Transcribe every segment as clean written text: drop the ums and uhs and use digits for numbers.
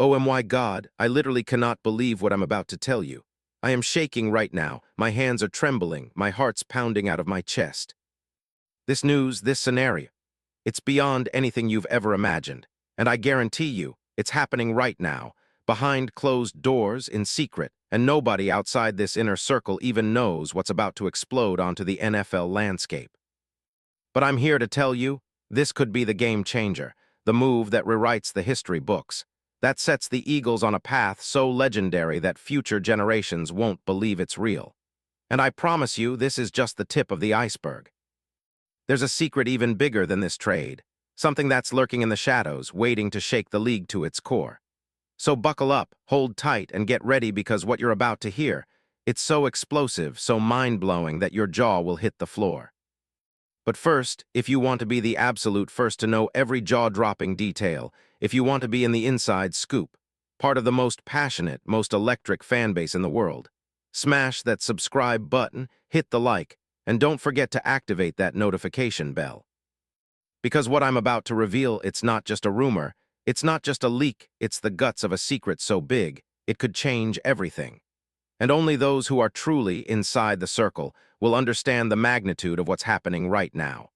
Oh my God, I literally cannot believe what I'm about to tell you. I am shaking right now, my hands are trembling, my heart's pounding out of my chest. This news, this scenario, it's beyond anything you've ever imagined. And I guarantee you, it's happening right now, behind closed doors, in secret, and nobody outside this inner circle even knows what's about to explode onto the NFL landscape. But I'm here to tell you, this could be the game changer, the move that rewrites the history books, that sets the Eagles on a path so legendary that future generations won't believe it's real. And I promise you, this is just the tip of the iceberg. There's a secret even bigger than this trade, something that's lurking in the shadows, waiting to shake the league to its core. So buckle up, hold tight, and get ready because what you're about to hear, it's so explosive, so mind-blowing that your jaw will hit the floor. But first, if you want to be the absolute first to know every jaw-dropping detail, if you want to be in the inside scoop, part of the most passionate, most electric fan base in the world, smash that subscribe button, hit the like, and don't forget to activate that notification bell. Because what I'm about to reveal, it's not just a rumor, it's not just a leak, it's the guts of a secret so big, it could change everything. And only those who are truly inside the circle will understand the magnitude of what's happening right now.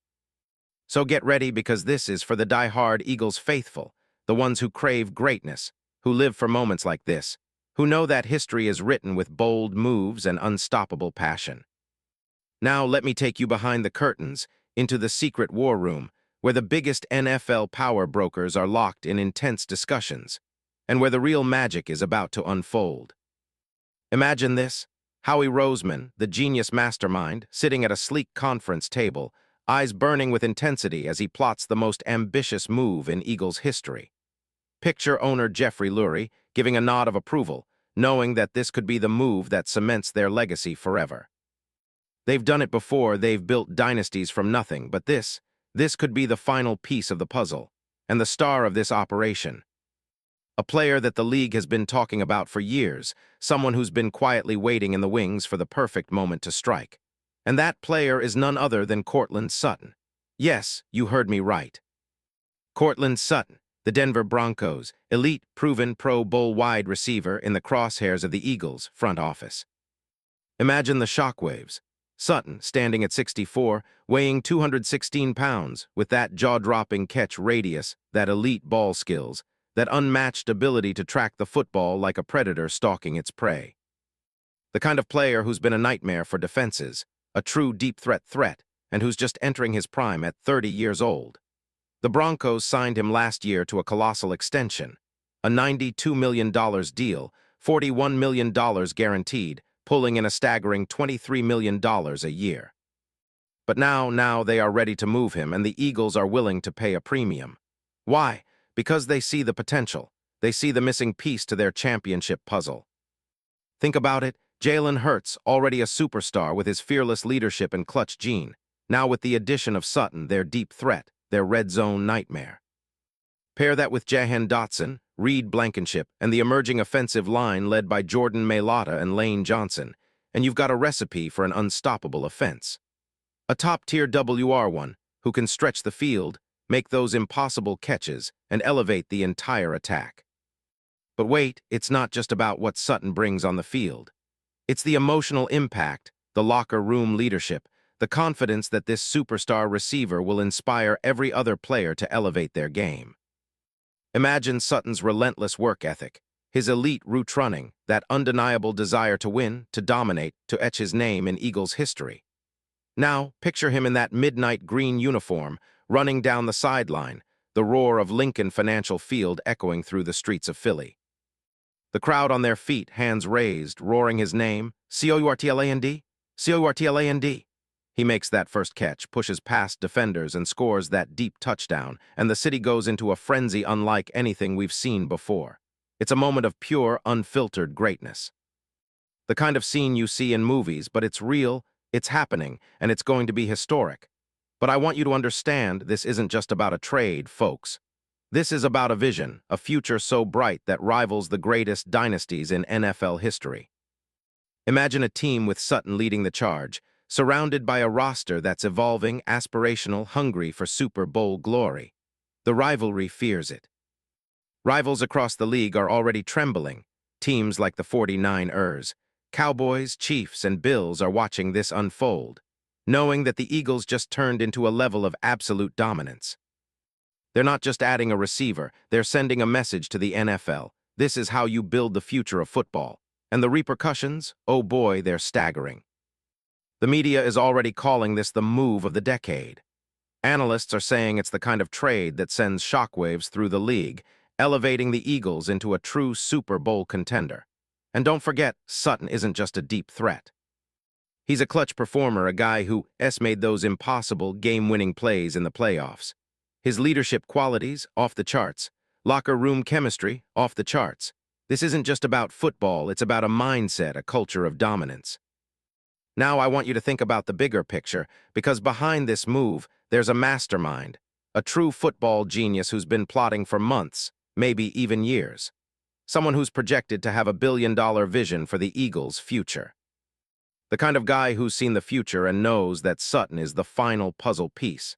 So get ready because this is for the die-hard Eagles faithful, the ones who crave greatness, who live for moments like this, who know that history is written with bold moves and unstoppable passion. Now let me take you behind the curtains, into the secret war room, where the biggest NFL power brokers are locked in intense discussions, and where the real magic is about to unfold. Imagine this, Howie Roseman, the genius mastermind, sitting at a sleek conference table, eyes burning with intensity as he plots the most ambitious move in Eagles history. Picture owner Jeffrey Lurie giving a nod of approval, knowing that this could be the move that cements their legacy forever. They've done it before, they've built dynasties from nothing, but this could be the final piece of the puzzle, and the star of this operation. A player that the league has been talking about for years, someone who's been quietly waiting in the wings for the perfect moment to strike. And that player is none other than Courtland Sutton. Yes, you heard me right. Courtland Sutton, the Denver Broncos, elite, proven Pro Bowl wide receiver in the crosshairs of the Eagles' front office. Imagine the shockwaves. Sutton, standing at 6'4", weighing 216 pounds, with that jaw-dropping catch radius, that elite ball skills, that unmatched ability to track the football like a predator stalking its prey. The kind of player who's been a nightmare for defenses, a true deep threat, and who's just entering his prime at 30 years old. The Broncos signed him last year to a colossal extension, a $92 million deal, $41 million guaranteed, pulling in a staggering $23 million a year. But now they are ready to move him, and the Eagles are willing to pay a premium. Why? Because they see the potential. They see the missing piece to their championship puzzle. Think about it, Jalen Hurts, already a superstar with his fearless leadership and clutch gene, now with the addition of Sutton, their deep threat, their red zone nightmare. Pair that with Jahan Dotson, Reed Blankenship, and the emerging offensive line led by Jordan Mailata and Lane Johnson, and you've got a recipe for an unstoppable offense. A top-tier WR1 who can stretch the field, make those impossible catches, and elevate the entire attack. But wait, it's not just about what Sutton brings on the field. It's the emotional impact, the locker room leadership, the confidence that this superstar receiver will inspire every other player to elevate their game. Imagine Sutton's relentless work ethic, his elite route running, that undeniable desire to win, to dominate, to etch his name in Eagles history. Now, picture him in that midnight green uniform, running down the sideline, the roar of Lincoln Financial Field echoing through the streets of Philly. The crowd on their feet, hands raised, roaring his name, Courtland, Courtland. He makes that first catch, pushes past defenders, and scores that deep touchdown, and the city goes into a frenzy unlike anything we've seen before. It's a moment of pure, unfiltered greatness. The kind of scene you see in movies, but it's real, it's happening, and it's going to be historic. But I want you to understand this isn't just about a trade, folks. This is about a vision, a future so bright that rivals the greatest dynasties in NFL history. Imagine a team with Sutton leading the charge, surrounded by a roster that's evolving, aspirational, hungry for Super Bowl glory. The rivalry fears it. Rivals across the league are already trembling. Teams like the 49ers, Cowboys, Chiefs, and Bills are watching this unfold, knowing that the Eagles just turned into a level of absolute dominance. They're not just adding a receiver, they're sending a message to the NFL. This is how you build the future of football. And the repercussions? Oh boy, they're staggering. The media is already calling this the move of the decade. Analysts are saying it's the kind of trade that sends shockwaves through the league, elevating the Eagles into a true Super Bowl contender. And don't forget, Sutton isn't just a deep threat. He's a clutch performer, a guy who made those impossible game-winning plays in the playoffs. His leadership qualities, off the charts. Locker room chemistry, off the charts. This isn't just about football, it's about a mindset, a culture of dominance. Now I want you to think about the bigger picture, because behind this move, there's a mastermind, a true football genius who's been plotting for months, maybe even years. Someone who's projected to have a billion-dollar vision for the Eagles' future. The kind of guy who's seen the future and knows that Sutton is the final puzzle piece.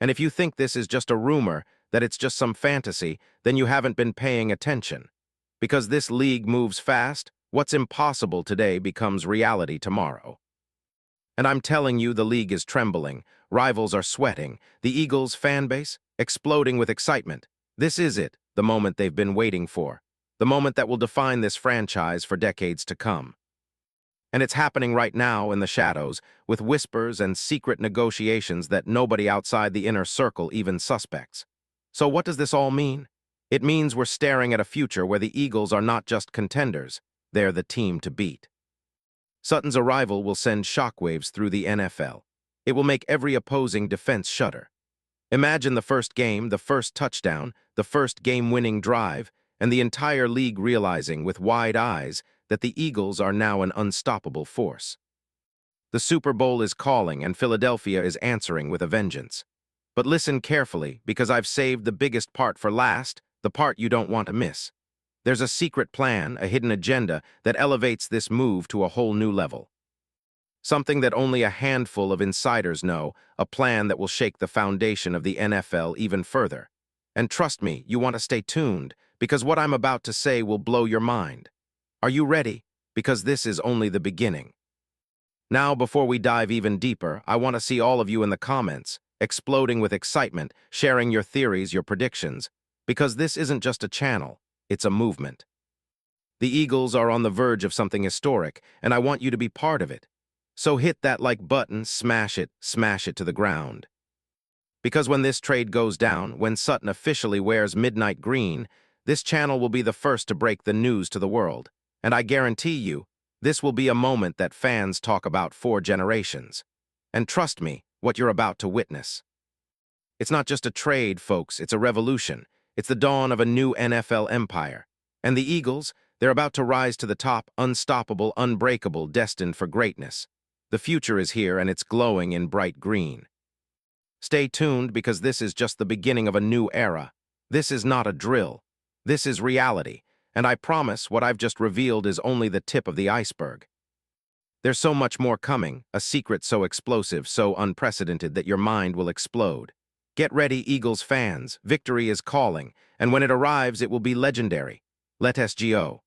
And if you think this is just a rumor, that it's just some fantasy, then you haven't been paying attention. Because this league moves fast, what's impossible today becomes reality tomorrow. And I'm telling you, the league is trembling, rivals are sweating, the Eagles' fan base exploding with excitement. This is it, the moment they've been waiting for, the moment that will define this franchise for decades to come. And it's happening right now in the shadows, with whispers and secret negotiations that nobody outside the inner circle even suspects. So what does this all mean? It means we're staring at a future where the Eagles are not just contenders, they're the team to beat. Sutton's arrival will send shockwaves through the NFL. It will make every opposing defense shudder. Imagine the first game, the first touchdown, the first game-winning drive, and the entire league realizing with wide eyes that the Eagles are now an unstoppable force. The Super Bowl is calling, and Philadelphia is answering with a vengeance. But listen carefully, because I've saved the biggest part for last, the part you don't want to miss. There's a secret plan, a hidden agenda, that elevates this move to a whole new level. Something that only a handful of insiders know, a plan that will shake the foundation of the NFL even further. And trust me, you want to stay tuned, because what I'm about to say will blow your mind. Are you ready? Because this is only the beginning. Now, before we dive even deeper, I want to see all of you in the comments, exploding with excitement, sharing your theories, your predictions, because this isn't just a channel, it's a movement. The Eagles are on the verge of something historic, and I want you to be part of it. So hit that like button, smash it to the ground. Because when this trade goes down, when Sutton officially wears midnight green, this channel will be the first to break the news to the world. And I guarantee you, this will be a moment that fans talk about for generations. And trust me, what you're about to witness. It's not just a trade, folks, it's a revolution. It's the dawn of a new NFL empire. And the Eagles, they're about to rise to the top, unstoppable, unbreakable, destined for greatness. The future is here, and it's glowing in bright green. Stay tuned, because this is just the beginning of a new era. This is not a drill. This is reality. And I promise what I've just revealed is only the tip of the iceberg. There's so much more coming, a secret so explosive, so unprecedented that your mind will explode. Get ready, Eagles fans. Victory is calling, and when it arrives, it will be legendary. Let's go.